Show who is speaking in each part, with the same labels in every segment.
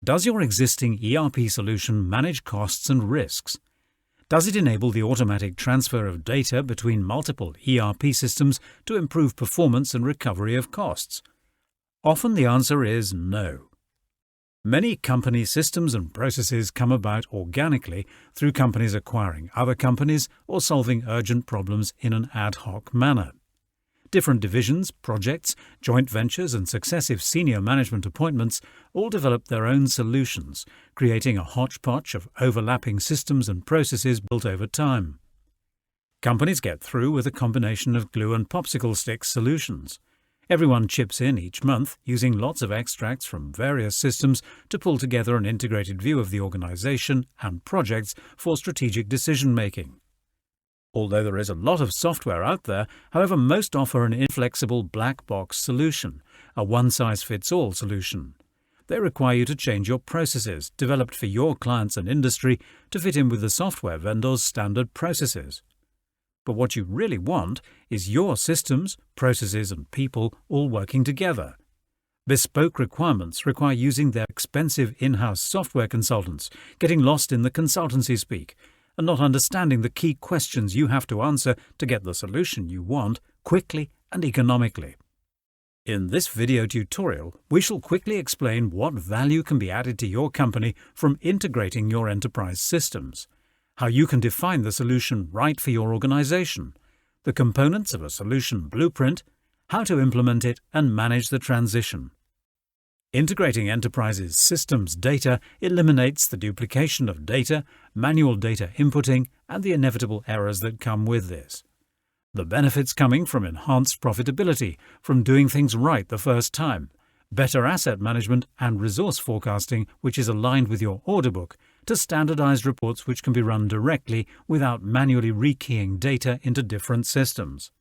Speaker 1: Does your existing ERP solution manage costs and risks? Does it enable the automatic transfer of data between multiple ERP systems to improve performance and recovery of costs? Often the answer is no. Many company systems and processes come about organically through companies acquiring other companies or solving urgent problems in an ad hoc manner. Different divisions, projects, joint ventures and successive senior management appointments all develop their own solutions, creating a hodgepodge of overlapping systems and processes built over time. Companies get through with a combination of glue and popsicle stick solutions. Everyone chips in each month using lots of extracts from various systems to pull together an integrated view of the organization and projects for strategic decision-making. Although there is a lot of software out there, however, most offer an inflexible black box solution, a one-size-fits-all solution. They require you to change your processes, developed for your clients and industry, to fit in with the software vendor's standard processes. But what you really want is your systems, processes and people all working together. Bespoke requirements require using their expensive in-house software consultants, getting lost in the consultancy speak, and not understanding the key questions you have to answer to get the solution you want quickly and economically. In this video tutorial, we shall quickly explain what value can be added to your company from integrating your enterprise systems, how you can define the solution right for your organization, the components of a solution blueprint, how to implement it and manage the transition. Integrating enterprises' systems data eliminates the duplication of data, manual data inputting, and the inevitable errors that come with this. The benefits coming from enhanced profitability, from doing things right the first time, better asset management and resource forecasting which is aligned with your order book, to standardized reports which can be run directly without manually rekeying data into different systems.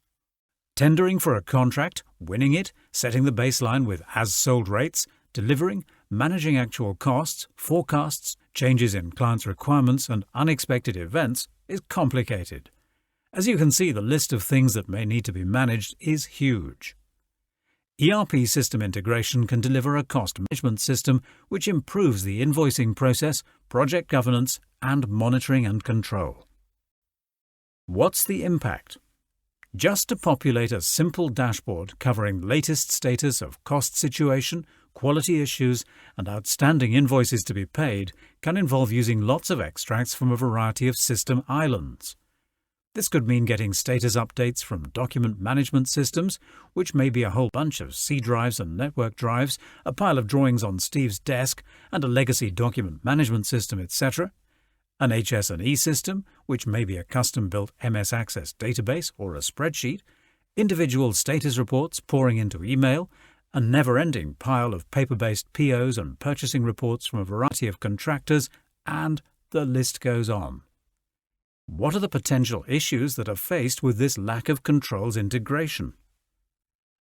Speaker 1: Tendering for a contract, winning it, setting the baseline with as-sold rates, delivering, managing actual costs, forecasts, changes in clients' requirements and unexpected events is complicated. As you can see, the list of things that may need to be managed is huge. ERP system integration can deliver a cost management system which improves the invoicing process, project governance, and monitoring and control. What's the impact? Just to populate a simple dashboard covering latest status of cost situation, quality issues, and outstanding invoices to be paid can involve using lots of extracts from a variety of system islands. This could mean getting status updates from document management systems, which may be a whole bunch of C drives and network drives, a pile of drawings on Steve's desk, and a legacy document management system, etc., an HS&E system, which may be a custom-built MS Access database or a spreadsheet, individual status reports pouring into email, a never-ending pile of paper-based POs and purchasing reports from a variety of contractors, and the list goes on. What are the potential issues that are faced with this lack of controls integration?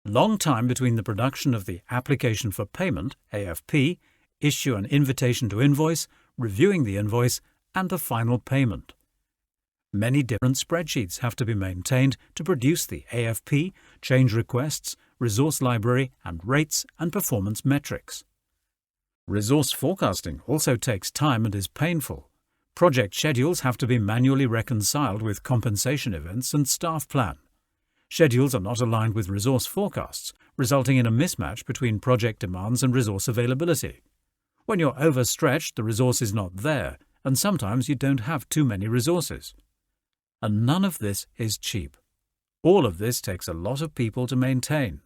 Speaker 1: Long time between the production of the application for payment, AFP, issue an invitation to invoice, reviewing the invoice, and the final payment. Many different spreadsheets have to be maintained to produce the AFP, change requests, resource library, and rates and performance metrics. Resource forecasting also takes time and is painful. Project schedules have to be manually reconciled with compensation events and staff plan. Schedules are not aligned with resource forecasts, resulting in a mismatch between project demands and resource availability. When you're overstretched, the resource is not there, and sometimes you don't have too many resources. And none of this is cheap. All of this takes a lot of people to maintain.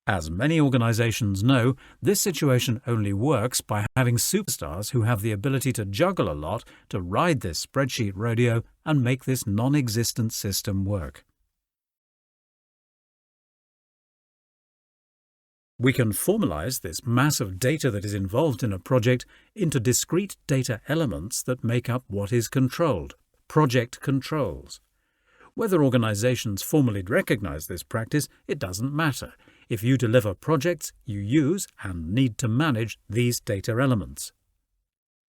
Speaker 1: As many organizations know, this situation only works by having superstars who have the ability to juggle a lot to ride this spreadsheet rodeo and make this non-existent system work. We can formalize this mass of data that is involved in a project into discrete data elements that make up what is controlled, project controls. Whether organizations formally recognize this practice, it doesn't matter. If you deliver projects, you use and need to manage these data elements.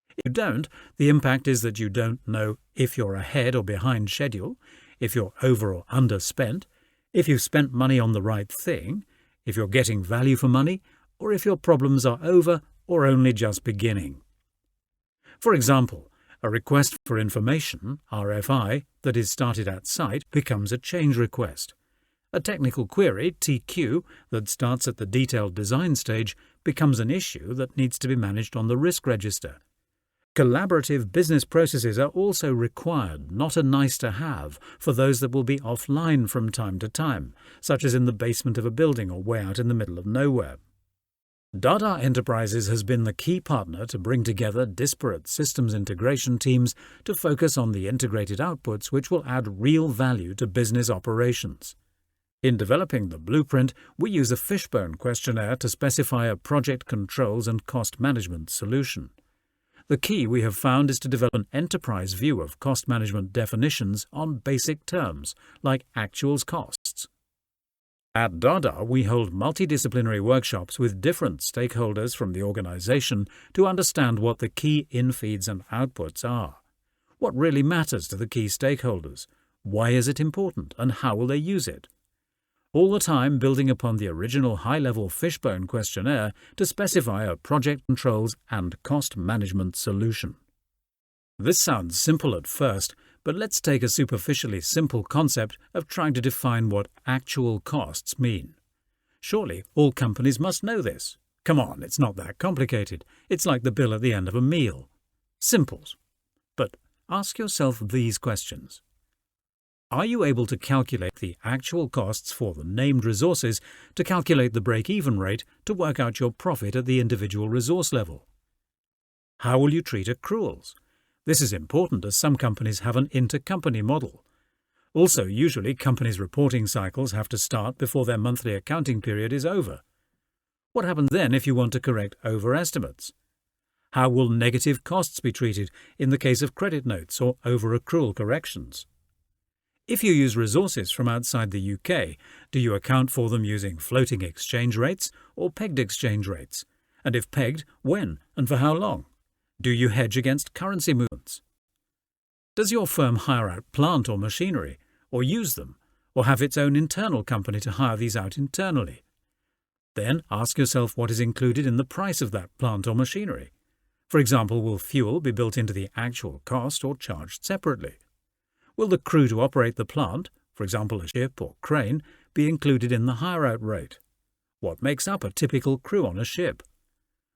Speaker 1: If you don't, the impact is that you don't know if you're ahead or behind schedule, if you're over or underspent, if you've spent money on the right thing, if you're getting value for money, or if your problems are over or only just beginning. For example, a request for information, RFI, that is started at site becomes a change request. A technical query, TQ, that starts at the detailed design stage becomes an issue that needs to be managed on the risk register. Collaborative business processes are also required, not a nice-to-have, for those that will be offline from time to time, such as in the basement of a building or way out in the middle of nowhere. Dada Enterprises has been the key partner to bring together disparate systems integration teams to focus on the integrated outputs which will add real value to business operations. In developing the blueprint, we use a fishbone questionnaire to specify a project controls and cost management solution. The key we have found is to develop an enterprise view of cost management definitions on basic terms, like actuals costs. At Dada, we hold multidisciplinary workshops with different stakeholders from the organization to understand what the key infeeds and outputs are. What really matters to the key stakeholders? Why is it important, and how will they use it? All the time building upon the original high-level fishbone questionnaire to specify a project controls and cost management solution. This sounds simple at first, but let's take a superficially simple concept of trying to define what actual costs mean. Surely all companies must know this. Come on, it's not that complicated. It's like the bill at the end of a meal. Simples. But ask yourself these questions. Are you able to calculate the actual costs for the named resources to calculate the break-even rate to work out your profit at the individual resource level? How will you treat accruals? This is important as some companies have an intercompany model. Also, usually companies' reporting cycles have to start before their monthly accounting period is over. What happens then if you want to correct overestimates? How will negative costs be treated in the case of credit notes or over-accrual corrections? If you use resources from outside the UK, do you account for them using floating exchange rates or pegged exchange rates? And if pegged, when and for how long? Do you hedge against currency movements? Does your firm hire out plant or machinery, or use them, or have its own internal company to hire these out internally? Then ask yourself what is included in the price of that plant or machinery. For example, will fuel be built into the actual cost or charged separately? Will the crew to operate the plant, for example a ship or crane, be included in the hire-out rate? What makes up a typical crew on a ship?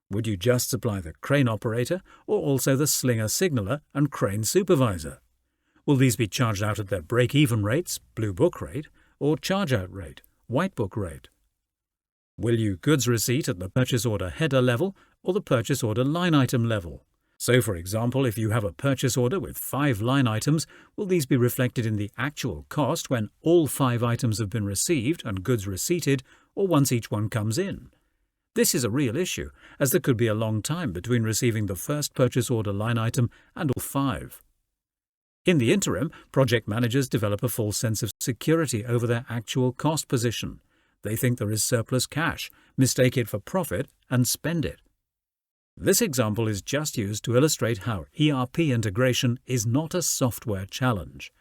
Speaker 1: Would you just supply the crane operator or also the slinger signaller and crane supervisor? Will these be charged out at their break-even rates, blue book rate, or charge-out rate, white book rate? Will you goods receipt at the purchase order header level or the purchase order line item level? So, for example, if you have a purchase order with 5 line items, will these be reflected in the actual cost when all 5 items have been received and goods receipted, or once each one comes in? This is a real issue, as there could be a long time between receiving the first purchase order line item and all 5. In the interim, project managers develop a false sense of security over their actual cost position. They think there is surplus cash, mistake it for profit, and spend it. This example is just used to illustrate how ERP integration is not a software challenge.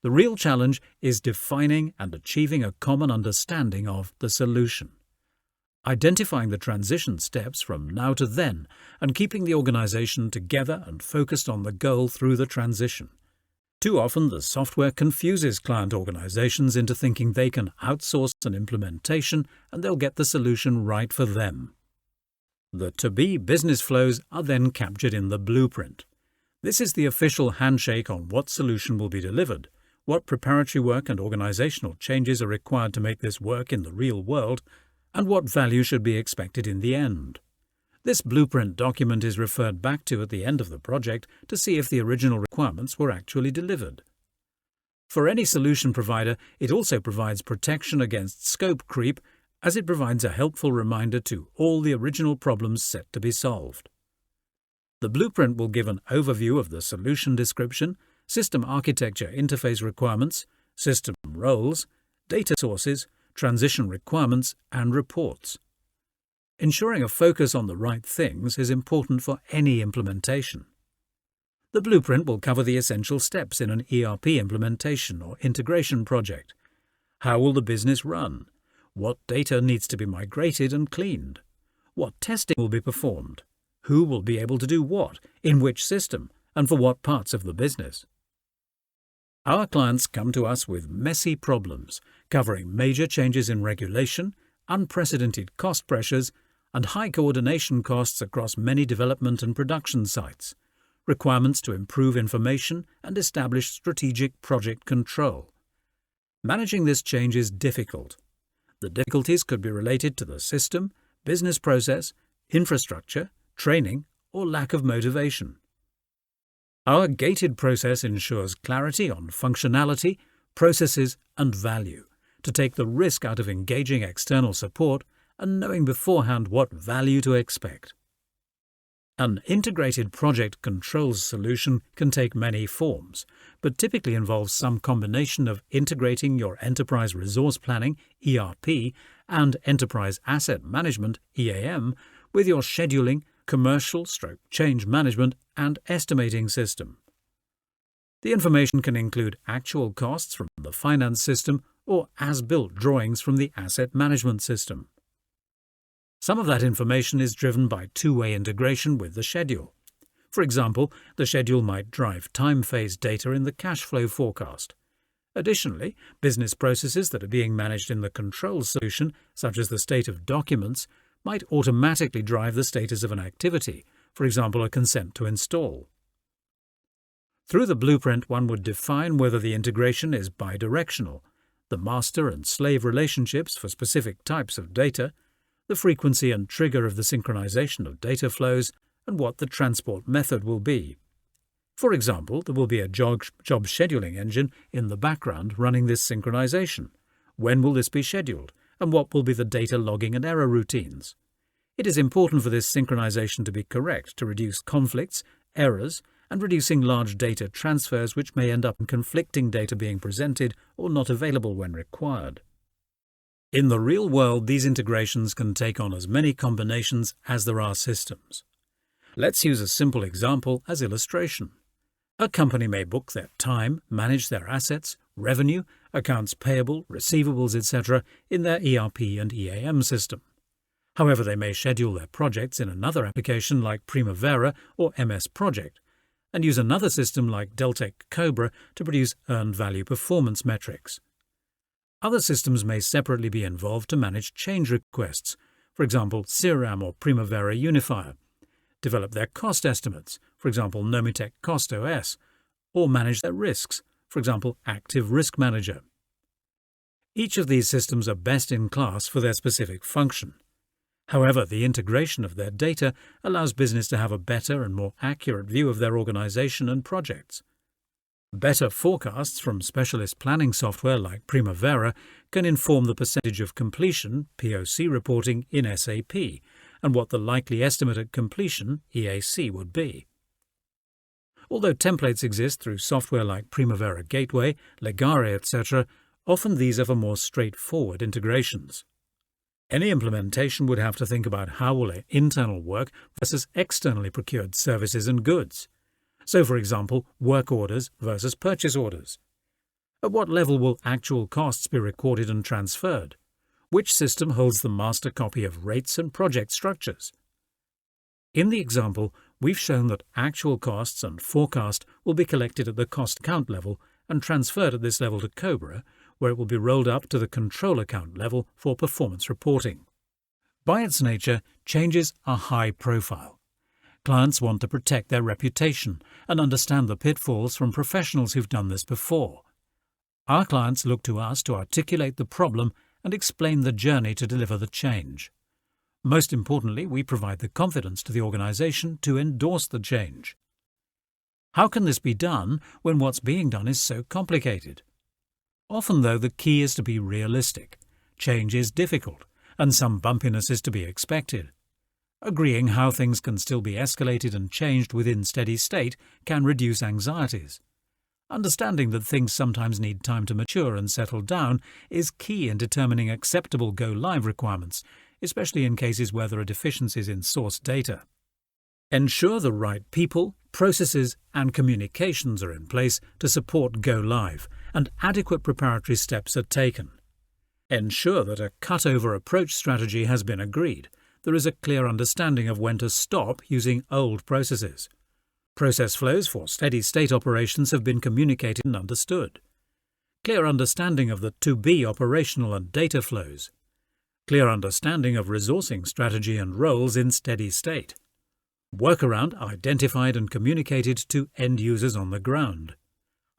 Speaker 1: The real challenge is defining and achieving a common understanding of the solution. Identifying the transition steps from now to then and keeping the organization together and focused on the goal through the transition. Too often the software confuses client organizations into thinking they can outsource an implementation and they'll get the solution right for them. The to-be business flows are then captured in the blueprint. This is the official handshake on what solution will be delivered, what preparatory work and organizational changes are required to make this work in the real world, and what value should be expected in the end. This blueprint document is referred back to at the end of the project to see if the original requirements were actually delivered. For any solution provider, it also provides protection against scope creep, as it provides a helpful reminder to all the original problems set to be solved. The blueprint will give an overview of the solution description, system architecture interface requirements, system roles, data sources, transition requirements, and reports. Ensuring a focus on the right things is important for any implementation. The blueprint will cover the essential steps in an ERP implementation or integration project. How will the business run? What data needs to be migrated and cleaned? what testing will be performed, who will be able to do what, in which system, and for what parts of the business. Our clients come to us with messy problems covering major changes in regulation, unprecedented cost pressures, and high coordination costs across many development and production sites, requirements to improve information and establish strategic project control. Managing this change is difficult. The difficulties could be related to the system, business process, infrastructure, training, or lack of motivation. Our gated process ensures clarity on functionality, processes, and value to take the risk out of engaging external support and knowing beforehand what value to expect. An integrated project controls solution can take many forms, but typically involves some combination of integrating your enterprise resource planning (ERP) and enterprise asset management (EAM) with your scheduling, commercial/change management, and estimating system. The information can include actual costs from the finance system or as-built drawings from the asset management system. Some of that information is driven by two-way integration with the schedule. For example, the schedule might drive time phase data in the cash flow forecast. Additionally, business processes that are being managed in the controls solution, such as the state of documents, might automatically drive the status of an activity, for example a consent to install. Through the blueprint, one would define whether the integration is bidirectional, the master and slave relationships for specific types of data, the frequency and trigger of the synchronization of data flows, and what the transport method will be. For example, there will be a job scheduling engine in the background running this synchronization. When will this be scheduled? And what will be the data logging and error routines? It is important for this synchronization to be correct to reduce conflicts, errors, and reducing large data transfers which may end up in conflicting data being presented or not available when required. In the real world, these integrations can take on as many combinations as there are systems. Let's use a simple example as illustration. A company may book their time, manage their assets, revenue, accounts payable, receivables, etc. in their ERP and EAM system. However, they may schedule their projects in another application like Primavera or MS Project, and use another system like Deltek Cobra to produce earned value performance metrics. Other systems may separately be involved to manage change requests, for example CRM or Primavera Unifier, develop their cost estimates, for example Nomitech Cost OS, or manage their risks, for example Active Risk Manager. Each of these systems are best in class for their specific function. However, the integration of their data allows business to have a better and more accurate view of their organization and projects. Better forecasts from specialist planning software like Primavera can inform the percentage of completion (POC) reporting in SAP and what the likely estimate at completion (EAC) would be. Although templates exist through software like Primavera Gateway, Legare, etc., often these are for more straightforward integrations. Any implementation would have to think about how will internal work versus externally procured services and goods. So, for example, work orders versus purchase orders. At what level will actual costs be recorded and transferred? Which system holds the master copy of rates and project structures? In the example, we've shown that actual costs and forecast will be collected at the cost account level and transferred at this level to Cobra, where it will be rolled up to the control account level for performance reporting. By its nature, changes are high profile. Clients want to protect their reputation and understand the pitfalls from professionals who've done this before. Our clients look to us to articulate the problem and explain the journey to deliver the change. Most importantly, we provide the confidence to the organization to endorse the change. How can this be done when what's being done is so complicated? Often, though, the key is to be realistic. Change is difficult, and some bumpiness is to be expected. Agreeing how things can still be escalated and changed within steady state can reduce anxieties. Understanding that things sometimes need time to mature and settle down is key in determining acceptable go-live requirements, especially in cases where there are deficiencies in source data. Ensure the right people, processes, and communications are in place to support go-live, and adequate preparatory steps are taken. Ensure that a cut-over approach strategy has been agreed, there is a clear understanding of when to stop using old processes. Process flows for steady-state operations have been communicated and understood. Clear understanding of the to-be operational and data flows. Clear understanding of resourcing strategy and roles in steady state. Workaround identified and communicated to end users on the ground.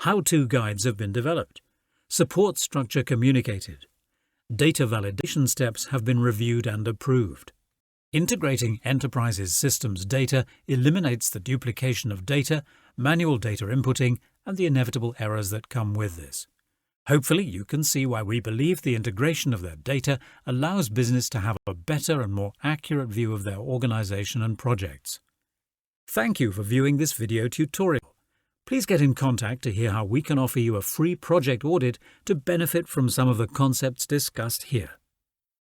Speaker 1: How-to guides have been developed. Support structure communicated. Data validation steps have been reviewed and approved. Integrating enterprises' systems data eliminates the duplication of data, manual data inputting, and the inevitable errors that come with this. Hopefully you can see why we believe the integration of their data allows business to have a better and more accurate view of their organization and projects. Thank you for viewing this video tutorial. Please get in contact to hear how we can offer you a free project audit to benefit from some of the concepts discussed here.